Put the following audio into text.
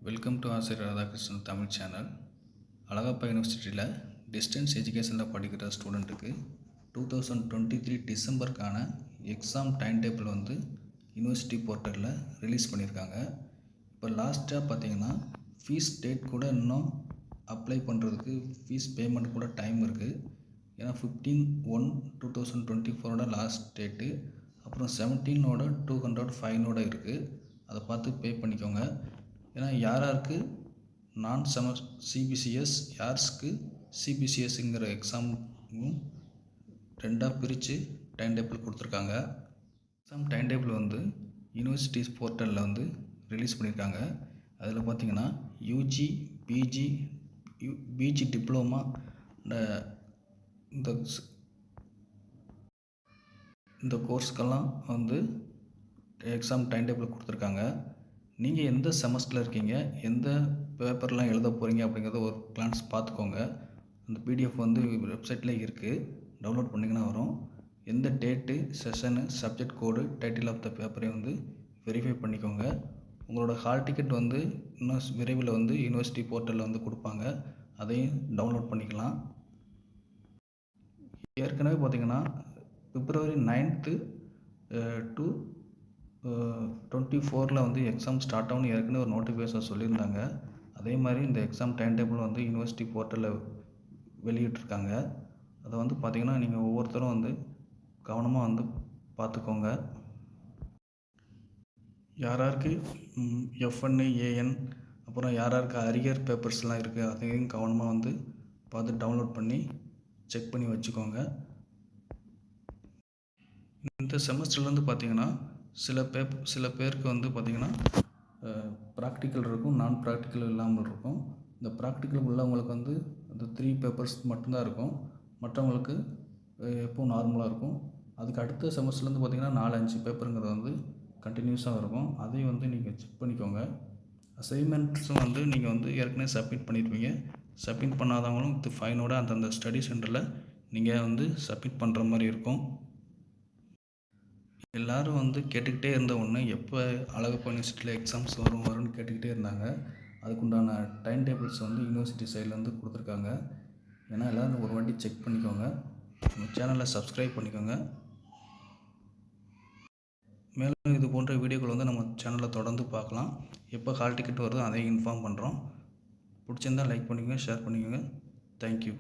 Welcome to ஆசிரியர் Radhakrishnan Tamil channel. Alagappa யூனிவர்சிட்டியில் distance எஜுகேஷனில் படிக்கிற ஸ்டூடெண்ட்டுக்கு 2023 டிசம்பருக்கான எக்ஸாம் டைம் டேபிள் வந்து யூனிவர்சிட்டி போர்ட்டலில் ரிலீஸ் பண்ணியிருக்காங்க. இப்போ லாஸ்ட்டாக பார்த்தீங்கன்னா ஃபீஸ் டேட் கூட இன்னும் அப்ளை பண்ணுறதுக்கு ஃபீஸ் பேமெண்ட் கூட டைம் இருக்குது. ஏன்னா 15/1/2024 லாஸ்ட் டேட்டு, அப்புறம் 17 200 ஃபைனோட இருக்குது. அதை பார்த்து பே பண்ணிக்கோங்க. ஏன்னா யாருக்கு நான் சிபிசிஎஸ், யாருக்கு சிபிசிஎஸ்ங்கிற எக்ஸாமும் ரெண்டாக பிரித்து டைம் டேபிள் கொடுத்துருக்காங்க. எக்ஸாம் டைம் டேபிள் வந்து யூனிவர்சிட்டிஸ் போர்ட்டலில் வந்து ரிலீஸ் பண்ணியிருக்காங்க. அதில் பார்த்திங்கன்னா யூஜி, பிஜி டிப்ளமா இந்த கோர்ஸ்க்கெல்லாம் வந்து எக்ஸாம் டைம் டேபிள் கொடுத்துருக்காங்க. நீங்கள் எந்த செமஸ்டரில் இருக்கீங்க, எந்த பேப்பர்லாம் எழுத போகிறீங்க அப்படிங்கிறத ஒரு கிளான்ஸ் பார்த்துக்கோங்க. அந்த பிடிஎஃப் வந்து வெப்சைட்டில் இருக்குது, டவுன்லோட் பண்ணிங்கன்னா வரும். எந்த date, session, subject code, title of the பேப்பரையும் வந்து வெரிஃபை பண்ணிக்கோங்க. உங்களோட ஹால் டிக்கெட் வந்து இன்னும் விரைவில் வந்து யூனிவர்சிட்டி போர்ட்டலில் வந்து கொடுப்பாங்க, அதையும் டவுன்லோட் பண்ணிக்கலாம். ஏற்கனவே பார்த்திங்கன்னா February 9th to 24 வந்து எக்ஸாம் ஸ்டார்ட் ஆகும்னு ஏற்கனவே ஒரு நோட்டிஃபிகேஷன் சொல்லியிருந்தாங்க. அதே மாதிரி இந்த எக்ஸாம் டைம் டேபிள் வந்து யூனிவர்சிட்டி போர்ட்டலில் வெளியிட்டிருக்காங்க. அதை வந்து பார்த்திங்கன்னா நீங்கள் ஒவ்வொருத்தரும் வந்து கவனமாக வந்து பார்த்துக்கோங்க. யாராருக்கு எஃப்என், ஏஎன், அப்புறம் யாராருக்கு அரியர் பேப்பர்ஸ்லாம் இருக்குது அதையும் கவனமாக வந்து பார்த்து டவுன்லோட் பண்ணி செக் பண்ணி வச்சுக்கோங்க. இந்த செமஸ்டர்லேருந்து பார்த்திங்கன்னா சில பேருக்கு வந்து பார்த்திங்கன்னா ப்ராக்டிக்கல் இருக்கும், நான் ப்ராக்டிக்கல் இல்லாமல் இருக்கும். இந்த ப்ராக்டிக்கல் உள்ளவங்களுக்கு வந்து அந்த 3 பேப்பர்ஸ் மட்டும்தான் இருக்கும். மற்றவங்களுக்கு எப்போவும் நார்மலாக இருக்கும். அதுக்கு அடுத்த செமஸ்டர்லேருந்து பார்த்திங்கன்னா 4-5 பேப்பருங்கிறது வந்து கண்டினியூஸாக இருக்கும். அதையும் வந்து நீங்கள் செக் பண்ணிக்கோங்க. அசைன்மெண்ட்ஸும் வந்து நீங்கள் வந்து ஏற்கனவே சப்மிட் பண்ணியிருப்பீங்க. சப்மிட் பண்ணாதவங்களும் வித் ஃபைனோட அந்தந்த ஸ்டடி சென்டரில் நீங்கள் வந்து சப்மிட் பண்ணுற மாதிரி இருக்கும். எல்லோரும் வந்து கேட்டுக்கிட்டே இருந்த ஒன்று, எப்போ அழகப்பா யூனிவர்சிட்டியில் எக்ஸாம்ஸ் வரும்னு கேட்டுக்கிட்டே இருந்தாங்க. அதுக்குண்டான டைம் டேபிள்ஸ் வந்து யூனிவர்சிட்டி சைட்லேருந்து கொடுத்துருக்காங்க. ஏன்னா எல்லோரும் ஒரு வாட்டி செக் பண்ணிக்கோங்க. நம்ம சேனலை சப்ஸ்கிரைப் பண்ணிக்கோங்க. மேலும் இது போன்ற வீடியோக்கள் வந்து நம்ம சேனலில் தொடர்ந்து பார்க்கலாம். எப்போ ஹால் டிக்கெட் வருதோ அதையும் இன்ஃபார்ம் பண்ணுறோம். பிடிச்சிருந்தால் லைக் பண்ணிக்கோங்க, ஷேர் பண்ணிக்கோங்க. தேங்க்யூ.